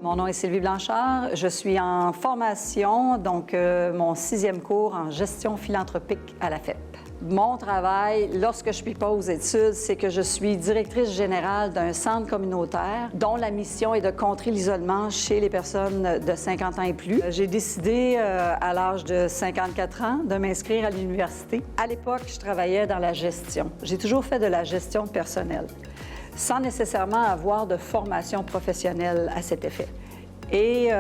Mon nom est Sylvie Blanchard. Je suis en formation, donc mon 6e cours en gestion philanthropique à la FEP. Mon travail, lorsque je ne suis pas aux études, c'est que je suis directrice générale d'un centre communautaire dont la mission est de contrer l'isolement chez les personnes de 50 ans et plus. J'ai décidé, à l'âge de 54 ans, de m'inscrire à l'université. À l'époque, je travaillais dans la gestion. J'ai toujours fait de la gestion personnelle, sans nécessairement avoir de formation professionnelle à cet effet. Et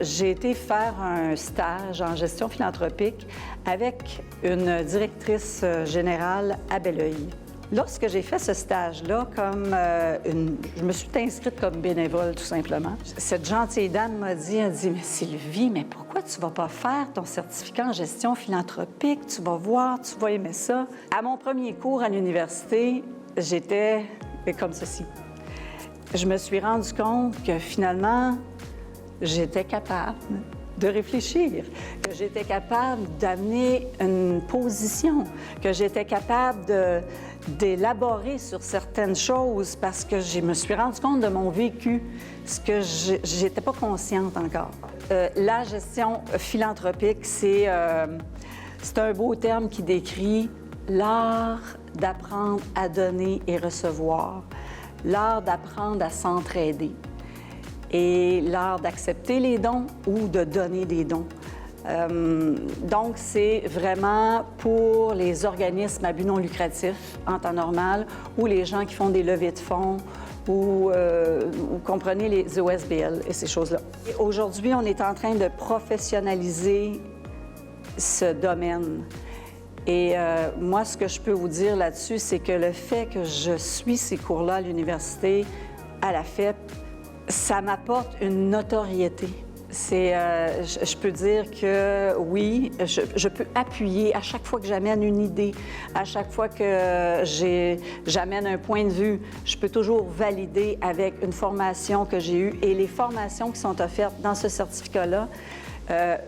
j'ai été faire un stage en gestion philanthropique avec une directrice générale à Belleuil. Lorsque j'ai fait ce stage-là, je me suis inscrite comme bénévole, tout simplement. Cette gentille dame m'a dit, elle dit, « Mais Sylvie, mais pourquoi tu vas pas faire ton certificat en gestion philanthropique? Tu vas voir, tu vas aimer ça. » À mon premier cours à l'université, j'étais comme ceci. Je me suis rendu compte que finalement, j'étais capable de réfléchir, que j'étais capable d'amener une position, que j'étais capable d'élaborer sur certaines choses parce que je me suis rendu compte de mon vécu, ce que j'étais pas consciente encore. La gestion philanthropique, c'est un beau terme qui décrit l'art d'apprendre à donner et recevoir, l'art d'apprendre à s'entraider et l'art d'accepter les dons ou de donner des dons. Donc, c'est vraiment pour les organismes à but non lucratif en temps normal ou les gens qui font des levées de fonds ou comprenez les OSBL et ces choses-là. Aujourd'hui, on est en train de professionnaliser ce domaine. Et moi, ce que je peux vous dire là-dessus, c'est que le fait que je suis ces cours-là à l'université, à la FEP, ça m'apporte une notoriété. Je peux dire que oui, je peux appuyer à chaque fois que j'amène une idée, à chaque fois que j'amène un point de vue, je peux toujours valider avec une formation que j'ai eue. Et les formations qui sont offertes dans ce certificat-là,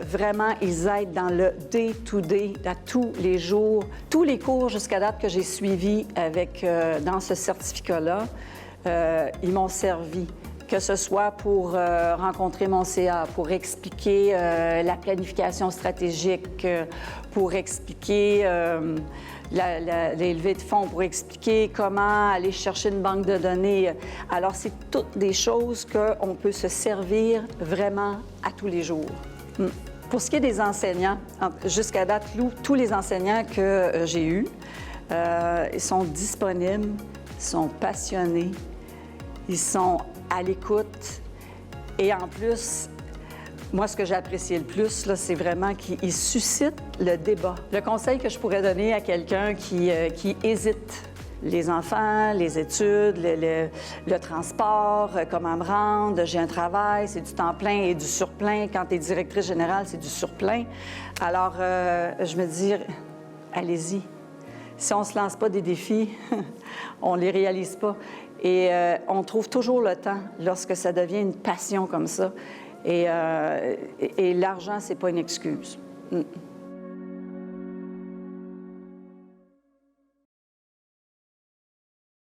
vraiment, ils aident dans le day-to-day, à tous les jours. Tous les cours jusqu'à date que j'ai suivis dans ce certificat-là, ils m'ont servi. Que ce soit pour rencontrer mon CA, pour expliquer la planification stratégique, pour expliquer les levées de fonds, pour expliquer comment aller chercher une banque de données. Alors, c'est toutes des choses qu'on peut se servir vraiment à tous les jours. Pour ce qui est des enseignants, jusqu'à date, tous les enseignants que j'ai eus, ils sont disponibles, ils sont passionnés, ils sont à l'écoute. Et en plus, moi, ce que j'ai apprécié le plus, là, c'est vraiment qu'ils suscitent le débat. Le conseil que je pourrais donner à quelqu'un qui hésite, les enfants, les études, le transport, comment me rendre, j'ai un travail, c'est du temps plein et du surplein. Quand tu es directrice générale, c'est du surplein. Alors, je me dis, allez-y. Si on ne se lance pas des défis, on ne les réalise pas. Et on trouve toujours le temps lorsque ça devient une passion comme ça. Et l'argent, c'est pas une excuse.